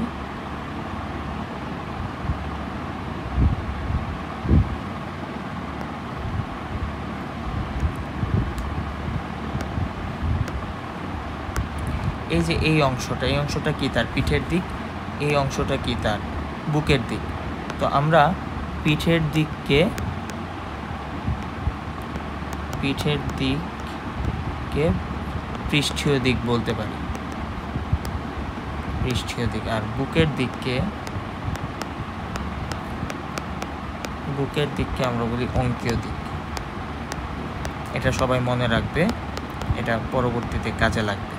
এই যে এই অংশটা, এই অংশটা কি তার পিঠের দিক, এই অংশটা কি তার বুকের দিক। তো আমরা পিঠের দিককে পৃষ্ঠীয় দিক বলতে পারি, পৃষ্ঠীয় দিক। আর বুকের দিককে আমরা বলি অঙ্কীয় দিক। এটা সবাই মনে রাখবে, এটা পরবর্তীতে কাজে লাগবে।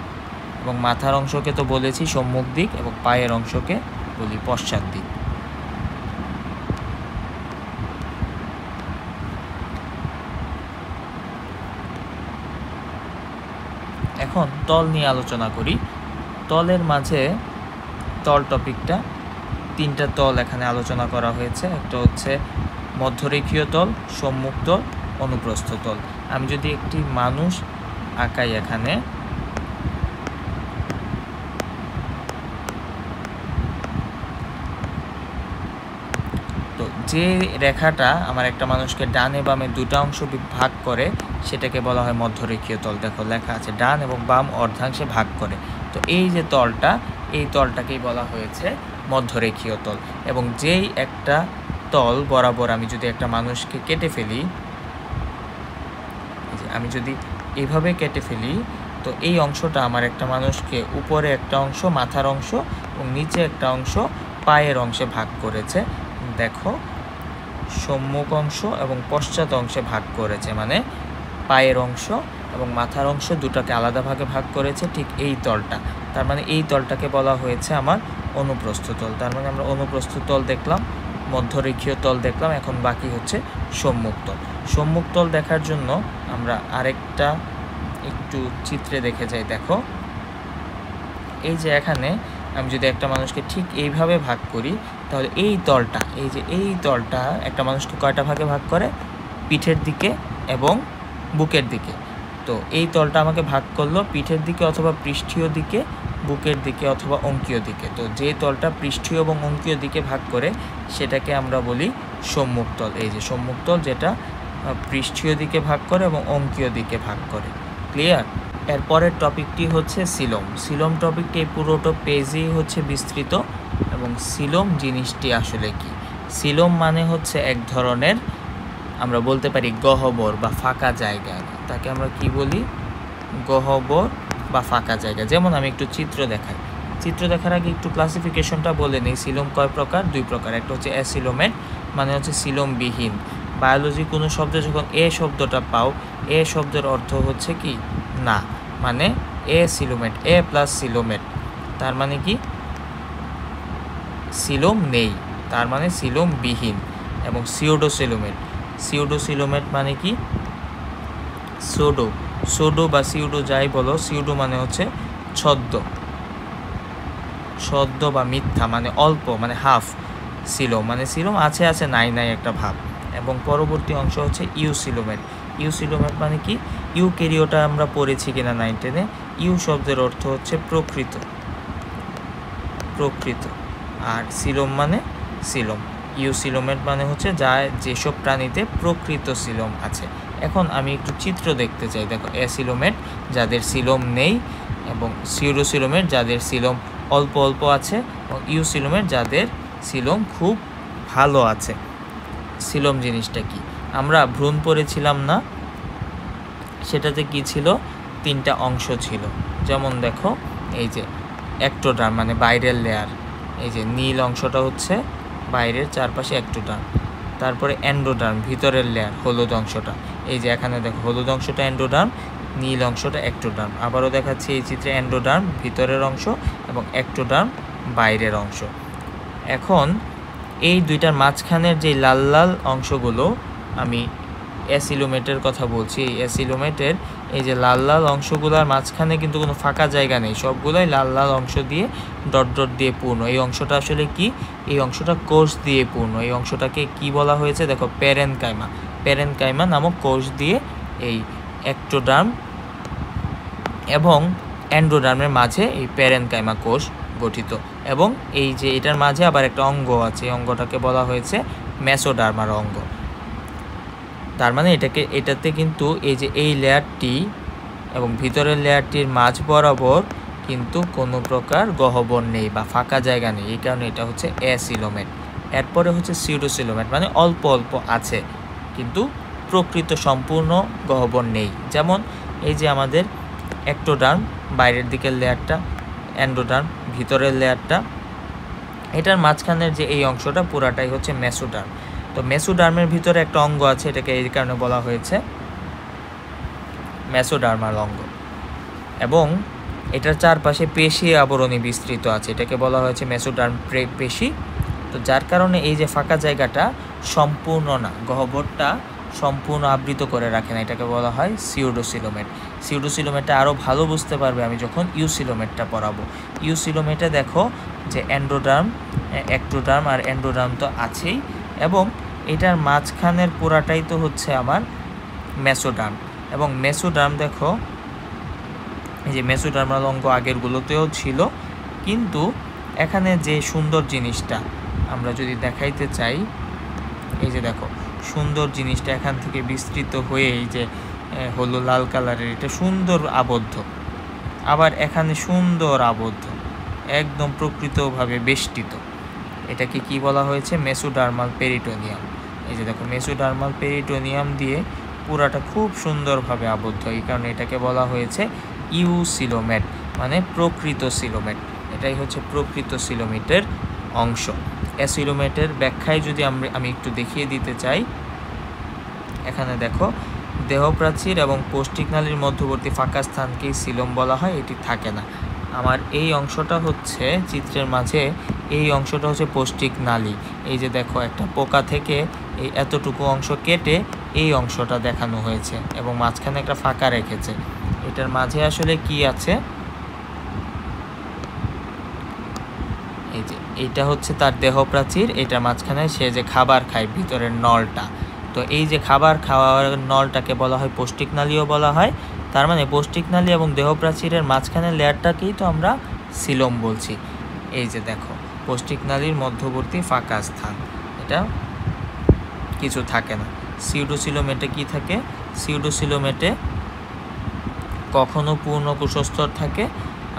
এবং মাথার অংশকে তো বলেছি সম্মুখ দিক, এবং পায়ের অংশকে বলি পশ্চাৎ দিক। এখন তল নিয়ে আলোচনা করি। তলের মাঝে তল টপিকটা, তিনটা তল এখানে আলোচনা করা হয়েছে। একটা হচ্ছে মধ্যরেখীয় তল, সম্মুখ তল, অনুপ্রস্থ তল। আমি যদি একটি মানুষ আঁকাই এখানে, তো যে রেখাটা আমার একটা মানুষকে ডানে বামে দুটো অংশ ভাগ করে সেটাকে বলা হয় মধ্যরেখীয় তল। দেখো লেখা আছে ডান এবং বাম অর্ধাংশে ভাগ করে। তো এই যে তলটা, এই তলটাকেই বলা হয়েছে মধ্যরেখীয় তল। এবং যেই একটা তল বরাবর আমি যদি একটা মানুষকে কেটে ফেলি, আমি যদি এইভাবে কেটে ফেলি, তো এই অংশটা আমার একটা মানুষকে উপরে একটা অংশ মাথার অংশ এবং নিচে একটা অংশ পায়ের অংশে ভাগ করেছে। দেখো সম্মুখ অংশ এবং পশ্চাৎ অংশে ভাগ করেছে, মানে পায়ের অংশ এবং মাথার অংশ দুটাকে আলাদা ভাগে ভাগ করেছে, ঠিক এই তলটা। তার মানে এই তলটাকে বলা হয়েছে আমার অনুপ্রস্থ তল। তার মানে আমরা অনুপ্রস্থ তল দেখলাম, মধ্যরেখীয় তল দেখলাম, এখন বাকি হচ্ছে সম্মুখ তল। সম্মুখ তল দেখার জন্য আমরা আরেকটা একটু চিত্রে দেখে যাই। দেখো এই যে এখানে আমি যদি একটা মানুষকে ঠিক এইভাবে ভাগ করি, তাহলে এই তলটা, এই যে এই তলটা একটা মানুষকে কয়টা ভাগে ভাগ করে? পিঠের দিকে এবং বুকের দিকে। তো এই তলটা আমাকে ভাগ করলো পিঠের দিকে অথবা পৃষ্ঠীয় দিকে, বুকের দিকে অথবা অঙ্কীয় দিকে। তো যে তলটা পৃষ্ঠীয় এবং অঙ্কীয় দিকে ভাগ করে সেটাকে আমরা বলি সম্মুখ তল। এই যে সম্মুখ তল, যেটা পৃষ্ঠীয় দিকে ভাগ করে এবং অঙ্কীয় দিকে ভাগ করে। ক্লিয়ার? এরপরের টপিকটি হচ্ছে সিলোম। সিলোম টপিকটি এই পুরোটা পেজেই হচ্ছে বিস্তৃত। এবং সিলোম জিনিসটি আসলে কি? সিলোম মানে হচ্ছে এক ধরনের, আমরা বলতে পারি গহ্বর বা ফাঁকা জায়গা। তাকে আমরা কি বলি? গহ্বর বা ফাঁকা জায়গা। যেমন আমি একটু চিত্র দেখাই। চিত্র দেখার আগে একটু ক্লাসিফিকেশনটা বলে নিই। সিলোম কয় প্রকার? দুই প্রকার। একটা হচ্ছে অ্যাসিলোমেট, মানে হচ্ছে সিলোমবিহীন। বায়োলজি কোনো শব্দে যখন এ শব্দটা পাও, এ শব্দের অর্থ হচ্ছে কি? না, মানে এ সিলোমেট, এ প্লাস সিলোমেট, তার মানে কি? সিলোম নেই, তার মানে সিলোমবিহীন। এবং সিউডোসিলোমেট, সিউডোসিলোমেট মানে কি? সোডো বা সিউডো যাই বলো, সিউডো মানে হচ্ছে ছদ্ম বা মিথ্যা, মানে অল্প, মানে হাফ। সিলোম মানে সিলোম আছে আছে, নাই নাই একটা ভাব। এবং পরবর্তী অংশ হচ্ছে ইউসিলোমেট। ইউসিলোমেট মানে কি? ইউক্যারিওটা আমরা পড়েছি কিনা 9, 10-এ। ইউ শব্দের অর্থ হচ্ছে প্রকৃত। আর সিলোম মানে সিলোম। ইউসিলোমেট মানে হচ্ছে যেসব প্রাণীতে প্রকৃত সিলোম আছে। এখন আমি একটু চিত্র দেখতে চাই। দেখো অ্যাসিলোমেট, যাদের সিলোম নেই, এবং সিউডোসিলোমেট, যাদের সিলোম অল্প অল্প আছে, এবং ইউসিলোমেট, যাদের সিলোম খুব ভালো আছে। সিলোম জিনিসটা কি? আমরা ভ্রূণ পড়েছিলাম না? সেটাতে কি ছিল? 3টা অংশ ছিল। যেমন দেখো এই যে এক্টোডার্ম, মানে বাইরের লেয়ার। এই যে নীল অংশটা হচ্ছে বাইরের, চারপাশে এক্টোডার্ম। তারপরে এন্ডোডার্ম, ভিতরের লেয়ার, হলুদ অংশটা। এই যে এখানে দেখো হলুদ অংশটা এন্ডোডার্ম, নীল অংশটা এক্টোডার্ম। আবারও দেখাচ্ছি এই চিত্রে এন্ডোডার্ম ভিতরের অংশ এবং এক্টোডার্ম বাইরের অংশ। এখন এই দুইটার মাঝখানের যে লাল লাল অংশগুলো, আমি অ্যাসিলোমেটের কথা বলছি। এই অ্যাসিলোমেটের এই যে লাল লাল অংশগুলোর মাঝখানে কিন্তু কোনো ফাঁকা জায়গা নেই, সবগুলোই লাল লাল অংশ দিয়ে ডট ডট দিয়ে পূর্ণ। এই অংশটা আসলে কি? এই অংশটা কোষ দিয়ে পূর্ণ। এই অংশটাকে কি বলা হয়েছে? দেখো প্যারেনকাইমা। প্যারেনকাইমা নামক কোষ দিয়ে এই এক্টোডার্ম এবং এন্ডোডার্মের মাঝে এই প্যারেনকাইমা কোষ গঠিত। এবং এই যে এটার মাঝে আবার একটা অঙ্গ আছে, এই অঙ্গটাকে বলা হয়েছে মেসোডার্মার অঙ্গ। তার মানে এটাতে কিন্তু এই যে এই লেয়ারটি এবং ভিতরের লেয়ারটির মাঝ বরাবর কিন্তু কোনো প্রকার গহ্বর নেই বা ফাঁকা জায়গা নেই। এই কারণে এটা হচ্ছে অ্যাসিলোমেট। এরপরে হচ্ছে সিউডোসিলোমেট, মানে অল্প অল্প আছে কিন্তু প্রকৃত সম্পূর্ণ গহ্বর নেই। যেমন এই যে আমাদের এক্টোডার্ম, বাইরের দিকের লেয়ারটা, এন্ডোডার্ম, ভিতরের লেয়ারটা, এটার মাঝখানের যে এই অংশটা পুরাটাই হচ্ছে মেসোডার্ম। তো মেসোডার্মের ভিতরে একটা অঙ্গ আছে, এটাকে এই কারণে বলা হয়েছে মেসোডার্মাল অঙ্গ, এবং এটার চারপাশে পেশি আবরণী বিস্তৃত আছে, এটাকে বলা হয়েছে মেসোডার্ম পেশি। তো যার কারণে এই যে ফাঁকা জায়গাটা সম্পূর্ণ না, গহ্বরটা সম্পূর্ণ আবৃত করে রাখে না, এটাকে বলা হয় সিউডোসিলোমেট। সিউডোসিলোমেটটা আরও ভালো বুঝতে পারবে আমি যখন ইউসিলোমেটটা পড়াবো। ইউসিলোমেটে দেখো যে এন্ডোডার্ম, একটোডার্ম আর এন্ডোডার্ম তো আছেই, এবং এটার মাঝখানের পুরাটাই তো হচ্ছে আমার মেসোডার্ম। এবং মেসোডার্ম দেখো এই যে মেসোডার্মাল অঙ্গ আগেরগুলোতেও ছিল, কিন্তু এখানে যে সুন্দর জিনিসটা আমরা যদি দেখাইতে চাই, এই যে দেখো সুন্দর জিনিসটা এখান থেকে বিস্তৃত হয়ে এই যে হলো লাল কালারের, এটা সুন্দর আবদ্ধ, আবার এখানে সুন্দর আবদ্ধ, একদম প্রকৃতভাবে বেষ্টিত। এটাকে কি বলা হয়েছে? Mesodermal peritoneum. এই যে দেখো মেসোডার্মাল পেরিটোনিয়াম দিয়ে পুরাটা খুব সুন্দরভাবে আবদ্ধ, এই কারণে এটাকে বলা হয়েছে ইউসিলোমেট, মানে প্রকৃত সিলোমেট। এটাই হচ্ছে প্রকৃত সিলোমেটের অংশ। অ্যাসিলোমেটের ব্যাখ্যায় যদি আমি একটু দেখিয়ে দিতে চাই, এখানে দেখো দেহপ্রাচীর এবং পৌষ্টিক নালীর মধ্যবর্তী ফাঁকা স্থানকেই সিলোম বলা হয়, এটি থাকে না। আমার এই অংশটা হচ্ছে চিত্রের মাঝে, এই অংশটা হচ্ছে পৌষ্টিক নালী। এই যে দেখো একটা পোকা থেকে এই এতটুকু অংশ কেটে এই অংশটা দেখানো হয়েছে এবং মাঝখানে একটা ফাঁকা রেখেছে। এটার মাঝে আসলে কি আছে? এই যে এইটা হচ্ছে তার দেহপ্রাচীর, এটার মাঝখানে সে যে খাবার খায় ভিতরের নলটা, তো এই যে খাবার খাওয়ার নলটাকে বলা হয় পৌষ্টিক নালীও বলা হয়। তার মানে পৌষ্টিক নালী এবং দেহপ্রাচীরের মাঝখানের লেয়ারটাকেই তো আমরা সিলোম বলছি। এই যে দেখো পৌষ্টিক নালীর মধ্যবর্তী ফাঁকা স্থান, এটা কিছু থাকে না। সিউডোসিলোমেটে কি থাকে? সিউডোসিলোমেটে কখনো পূর্ণ কোষস্তর থাকে,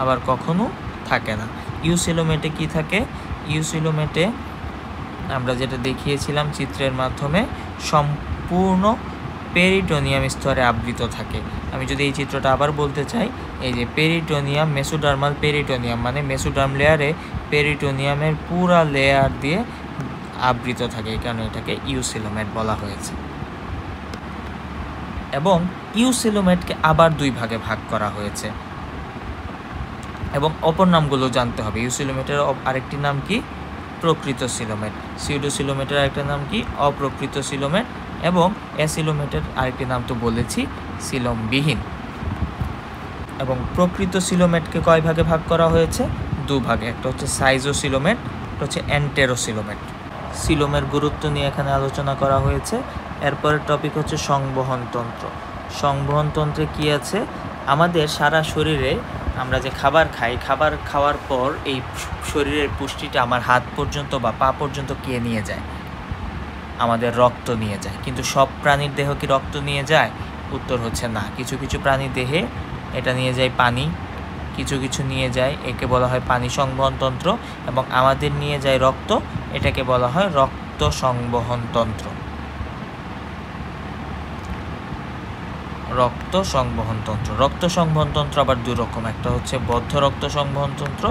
আবার কখনো থাকে না। ইউসিলোমেটে কি থাকে? ইউসিলোমেটে আমরা যেটা দেখিয়েছিলাম চিত্রের মাধ্যমে, সম্পূর্ণ পেরিটোনিয়াম স্তরে আবৃত থাকে। আমি যদি এই চিত্রটা আবার বলতে চাই, এই যে পেরিটোনিয়াম, মেসোডার্মাল পেরিটোনিয়াম, মানে মেসোডার্ম লেয়ারে পেরিটোনিয়ামের পুরা লেয়ার দিয়ে আবৃত থাকে, এই কারণে এটাকে ইউসিলোমেট বলা হয়েছে। এবং ইউসিলোমেটকে আবার দুই ভাগে ভাগ করা হয়েছে, এবং অপর নামগুলো জানতে হবে। ইউসিলোমেটের আরেকটি নাম কি? প্রকৃত সিলোমেট। সিউডোসিলোমেটের আরেকটা নাম কি? অপ্রকৃত সিলোমেট। এবং অ্যাসিলোমেটের আরেকটি নাম তো বলেছি, সিলোমবিহীন। এবং প্রকৃত সিলোমেটকে কয় ভাগে ভাগ করা হয়েছে? দুভাগে। একটা হচ্ছে সাইজোসিলোমেট, একটা হচ্ছে এন্টেরোসিলোমেট। সিলোমের গুরুত্ব নিয়ে এখানে আলোচনা করা হয়েছে। এরপরের টপিক হচ্ছে সংবহনতন্ত্র। সংবহনতন্ত্রে কি আছে? আমাদের সারা শরীরে আমরা যে খাবার খাই, খাবার খাওয়ার পর এই শরীরের পুষ্টিটা আমার হাত পর্যন্ত বা পা পর্যন্ত কে নিয়ে যায়? আমাদের রক্ত নিয়ে যায়। কিন্তু সব প্রাণীর দেহ কি রক্ত নিয়ে যায়? উত্তর হচ্ছে না। কিছু কিছু প্রাণীর দেহে এটা নিয়ে যায় পানি, কিছু কিছু নিয়ে যায়, একে বলা হয় পানি সংবহনতন্ত্র, এবং আমাদের নিয়ে যায় রক্ত, এটাকে বলা হয় রক্ত সংবহনতন্ত্র। রক্ত সংবহনতন্ত্র। রক্ত সংবহনতন্ত্র আবার দুই রকম, একটা হচ্ছে বদ্ধ রক্ত সংবহনতন্ত্র,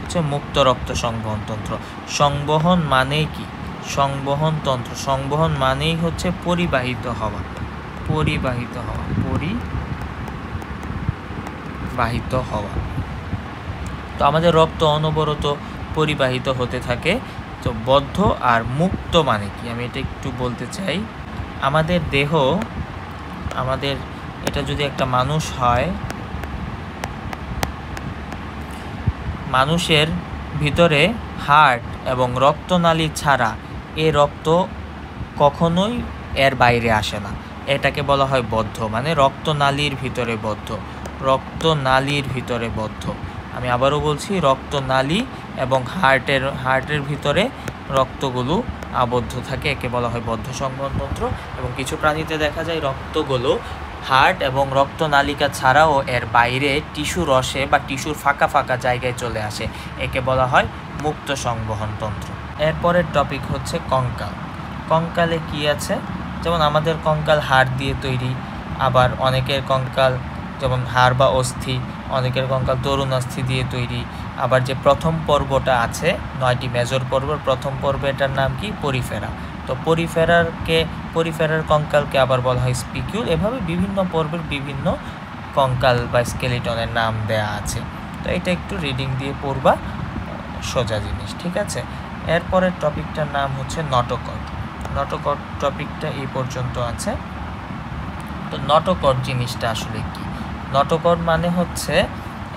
হচ্ছে মুক্ত রক্ত সংবহনতন্ত্র। সংবহন মানেই কি? সংবহনতন্ত্র, সংবহন মানেই হচ্ছে পরিবাহিত হওয়া, পরিবাহিত হওয়া, পরিবাহিত হওয়া। তো আমাদের রক্ত অনবরত পরিবাহিত হতে থাকে। তো বদ্ধ আর মুক্ত মানে কি আমি এটা একটু বলতে চাই। আমাদের দেহ, আমাদের এটা যদি একটা মানুষ হয়, মানুষের ভিতরে হার্ট এবং রক্তনালী ছাড়া এ রক্ত কখনোই এর বাইরে আসে না, এটাকে বলা হয় বদ্ধ, মানে রক্তনালীর ভিতরে বদ্ধ, রক্তনালীর ভিতরে বদ্ধ। আমি আবারও বলছি, রক্তনালী এবং হার্টের ভিতরে রক্তগুলো আবদ্ধ থাকে, একে বলা হয় বদ্ধ সংবহনতন্ত্র। এবং কিছু প্রাণীতে দেখা যায় রক্তগুলো হার্ট এবং রক্তনালিকা ছাড়াও এর বাইরে টিস্যু রসে বা টিস্যুর ফাঁকা ফাঁকা জায়গায় চলে আসে, একে বলা হয় মুক্ত সংবহনতন্ত্র। এরপরের টপিক হচ্ছে কঙ্কাল। কঙ্কালে কি আছে? যেমন আমাদের কঙ্কাল হাড় দিয়ে তৈরি, আবার অনেকের কঙ্কাল যেমন হাড় বা অস্থি, অনেকের কঙ্কাল তরুণ অস্থি দিয়ে তৈরি। আবার যে প্রথম পর্বটা আছে, 9টি মেজর পর্ব, প্রথম পর্ব এটার নাম কি? পরিফেরা। তো পরিফেরার কঙ্কালকে আবার বলা হয় স্পিকিউল। এভাবে বিভিন্ন পর্বের বিভিন্ন কঙ্কাল বা স্কেলিটনের নাম দেয়া আছে। তো এটা একটু রিডিং দিয়ে পড়বা, সোজা জিনিস, ঠিক আছে। এরপরের টপিকটার নাম হচ্ছে নটোকর্ড। নটোকর্ড টপিকটা এই পর্যন্ত আছে। তো নটোকর্ড জিনিসটা আসলে কি? নটোকর্ড মানে হচ্ছে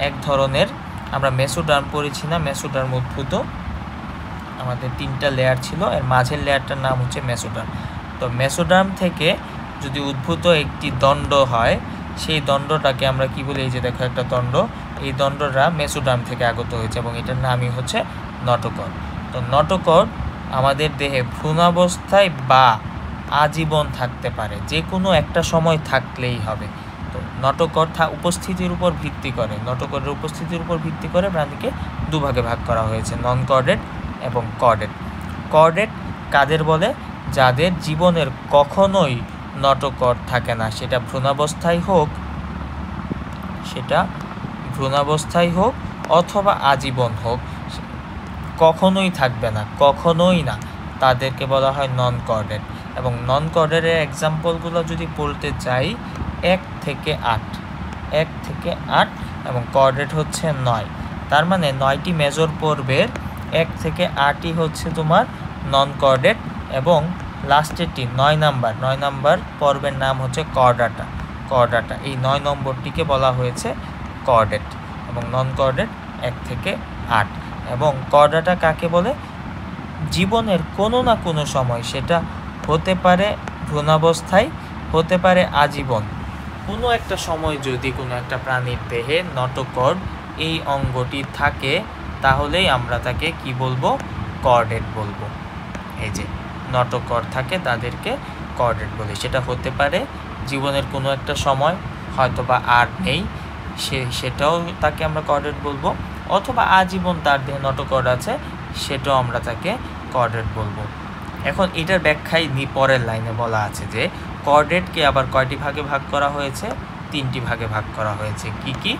এক ধরনের, আমরা মেসোডার্ম পড়েছি না, মেসোডার্ম উদ্ভূত আমাদের 3টা লেয়ার ছিল, এর মাঝের লেয়ারটার নাম হচ্ছে মেসোডার্ম। তো মেসোডার্ম থেকে যদি উদ্ভূত একটি দণ্ড হয়, সেই দণ্ডটাকে আমরা কি বলি? এই যে দেখো একটা দণ্ড, এই দণ্ডটা মেসোডার্ম থেকে আগত হয়েছে এবং এটার নামই হচ্ছে নটোকর্ড। তো নটোকর্ড আমাদের দেহে ভ্রূণাবস্থায় বা আজীবন থাকতে পারে, যে কোনো একটা সময় থাকলেই হবে। তো নটোকর্ড উপস্থিতির উপর ভিত্তি করে, নটোকর্ডের উপস্থিতির উপর ভিত্তি করে প্রাণীকে দুভাগে ভাগ করা হয়েছে, নন কর্ডেড এবং কর্ডেড। কর্ডেড কাদের বলে? যাদের জীবনের কখনোই নটোকর্ড থাকে না, সেটা ভ্রূণাবস্থায় হোক অথবা আজীবন হোক, কখনোই থাকবে না, কখনোই না, তাদেরকে বলা হয় নন কর্ডেড। এবং নন কর্ডেডের এক্সাম্পলগুলো যদি বলতে চাই, 1 থেকে 8 এবং কর্ডেড হচ্ছে 9। তার মানে 9টি মেজর পর্বের 1 থেকে 8ই হচ্ছে তোমার নন কর্ডেড, এবং লাস্টেরটি 9 নাম্বার পর্বের নাম হচ্ছে কর্ডাটা। এই 9 নম্বরটিকে বলা হয়েছে কর্ডেড, এবং নন কর্ডেড 1 থেকে 8। এবং কর্ডাটা কাকে বলে? জীবনের কোনো না কোনো সময়, সেটা হতে পারে ভ্রূণাবস্থায়, হতে পারে আজীবন, কোনো একটা সময় যদি কোনো একটা প্রাণীর দেহে নটোকর্ড এই অঙ্গটি থাকে, তাহলেই আমরা তাকে কি বলবো? কর্ডেড বলবো। এই যে নটোকর্ড থাকে তাদেরকে কর্ডেড বলে। সেটা হতে পারে জীবনের কোনো একটা সময়, হয়তো বা আর নেই, সেটাও তাকে আমরা কর্ডেড বলবো, অথবা আজীবন তার দেহে নটোকর্ড আছে, সেটাও আমরা তাকে কর্ডেড বলবো। এখন এটার ব্যাখ্যায় পরের লাইনে বলা আছে যে কর্ডেডকে আবার কয়টি ভাগে ভাগ করা হয়েছে? 3টি ভাগে ভাগ করা হয়েছে। কি কি?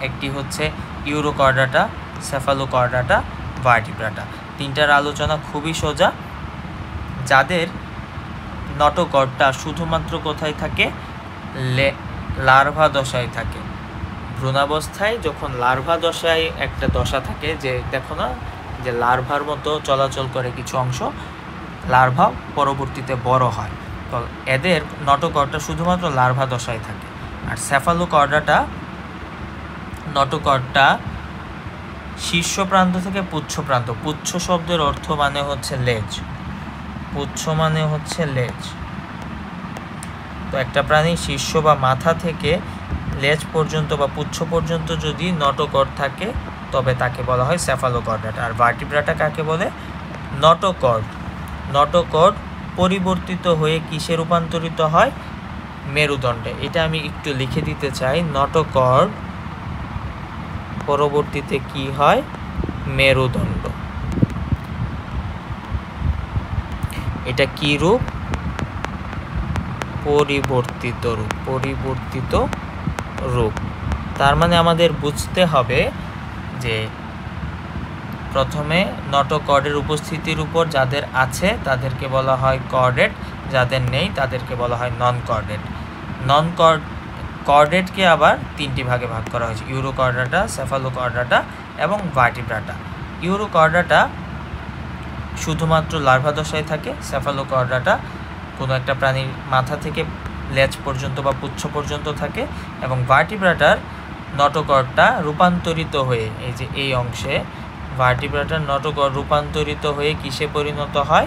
একটি হচ্ছে ইউরোকর্ডাটা, সেফালোকর্ডাটা, ভার্টিব্রাটা। 3টার আলোচনা খুবই সোজা। যাদের নটোকর্ডটা শুধুমাত্র কোথায় থাকে? লার্ভা দশায় থাকে। ভ্রূণাবস্থায় যখন লার্ভা দশায় একটা দশা থাকে, যে দেখো না, যে লার্ভার মতো চলাচল করে কিছু অংশ, লার্ভা পরবর্তীতে বড় হয়, তো এদের নটোকর্ডটা শুধুমাত্র লার্ভা দশায় থাকে। আর নটোকর্ডটা শীর্ষ প্রান্ত থেকে পুচ্ছ প্রান্ত, পুচ্ছ শব্দের অর্থ মানে হচ্ছে লেজ, পুচ্ছ মানে হচ্ছে লেজ। তো একটা প্রাণী শীর্ষ বা মাথা থেকে লেজ পর্যন্ত বা পুচ্ছ পর্যন্ত যদি নটোকর্ড থাকে, তবে তাকে বলা হয় সেফালোকর্ডাটা। আর ভার্টিব্রাটা কাকে বলে? নটোকর্ড পরিবর্তিত হয়ে কিসে রূপান্তরিত হয়? মেরুদণ্ডে। এটা আমি একটু লিখে দিতে চাই, নটোকর্ড পরবর্তীতে কি হয়? মেরুদণ্ড। এটা কি রূপ? পরিবর্তিত রূপ। তার মানে আমাদের বুঝতে হবে যে প্রথমে নটোকর্ডের উপস্থিতির উপর যাদের আছে তাদেরকে বলা হয় কর্ডেড, যাদের নেই তাদেরকে বলা হয় নন কর্ডেড। কর্ডেডকে আবার 3টি ভাগে ভাগ করা হয়েছে, ইউরোকর্ডাটা, সেফালোকর্ডাটা এবং ভার্টিব্রাটা। ইউরোকর্ডাটা শুধুমাত্র লার্ভা দশায় থাকে, সেফালোকর্ডাটা কোনো একটা প্রাণীর মাথা থেকে লেজ পর্যন্ত বা পুচ্ছ পর্যন্ত থাকে, এবং ভার্টিব্রাটার নটোকর্ডটা রূপান্তরিত হয়ে, এই যে এই অংশে ভার্টিব্রাটার নটোকর্ড রূপান্তরিত হয়ে কিসে পরিণত হয়?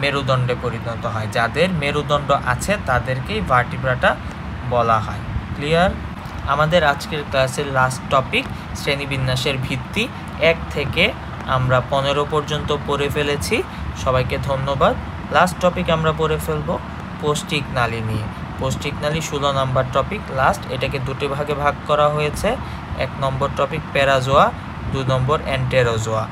মেরুদণ্ডে পরিণত হয়। যাদের মেরুদণ্ড আছে তাদেরকেই ভার্টিব্রাটা বলা হয়। ক্লিয়ার? আমাদের আজকের ক্লাসের লাস্ট টপিক শ্রেণীবিন্যাসের ভিত্তি। 1 থেকে আমরা 15 পর্যন্ত পড়ে ফেলেছি। সবাইকে ধন্যবাদ। লাস্ট টপিক আমরা পড়ে ফেলবো পৌষ্টিক নালী নিয়ে। পৌষ্টিক নালী 16 নাম্বার টপিক, লাস্ট। এটাকে 2টি ভাগে ভাগ করা হয়েছে। 1 নম্বর টপিক প্যারাজোয়া, 2 নম্বর এন্টেরোজোয়া।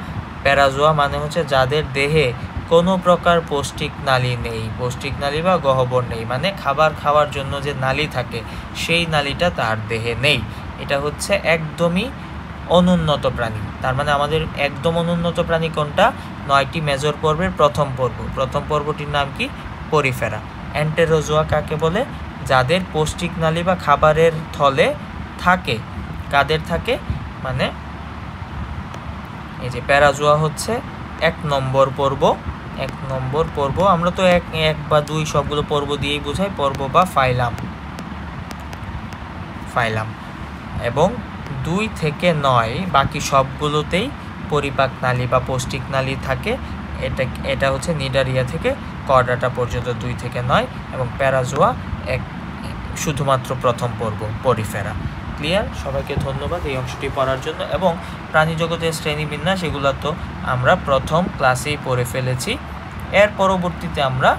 প্যারাজোয়া মানে হচ্ছে যাদের দেহে কোনো প্রকার পৌষ্টিক নালী নেই, পৌষ্টিক নালী বা গহ্বর নেই, মানে খাবার খাওয়ার জন্য যে নালী থাকে সেই নালীটা তার দেহে নেই। এটা হচ্ছে একদমই অনুন্নত প্রাণী। তার মানে আমাদের একদম অনুন্নত প্রাণী কোনটা? 9টি মেজর পর্বের প্রথম পর্বটির নাম কি? পরিফেরা। এন্টেরোজোয়া কাকে বলে? যাদের পৌষ্টিকনালী বা খাবারের থলে থাকে। কাদের থাকে? মানে এই যে প্যারাজোয়া হচ্ছে 1 নম্বর পর্ব। 1 নম্বর পর্ব, আমরা তো এক বা 2 সবগুলো পর্ব দিয়েই বোঝাই, পর্ব বা ফাইলাম। এবং 2 থেকে 9 বাকি সবগুলোতেই পরিপাক নালী বা পৌষ্টিক নালী থাকে। এটা হচ্ছে নিডারিয়া থেকে কর্ডাটা পর্যন্ত 2 থেকে 9, এবং প্যারাজোয়া শুধুমাত্র প্রথম পর্ব পরিফেরা। ক্লিয়ার? সবাইকে ধন্যবাদ এই অংশটি পড়ার জন্য। এবং প্রাণী জগতের শ্রেণীবিন্যাস এগুলো তো আমরা প্রথম ক্লাসেই পড়ে ফেলেছি। এর পরবর্তীতে আমরা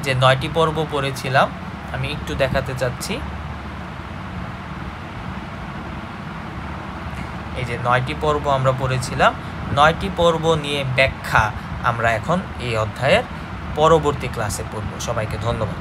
যে 9টি পর্ব পড়েছিলাম আমি একটু দেখাতে চাচ্ছি। এই যে 9টি পর্ব আমরা পড়েছিলাম, 9টি পর্ব নিয়ে ব্যাখ্যা আমরা এখন এই অধ্যায়ের পরবর্তী ক্লাসে পড়ব। সবাইকে ধন্যবাদ।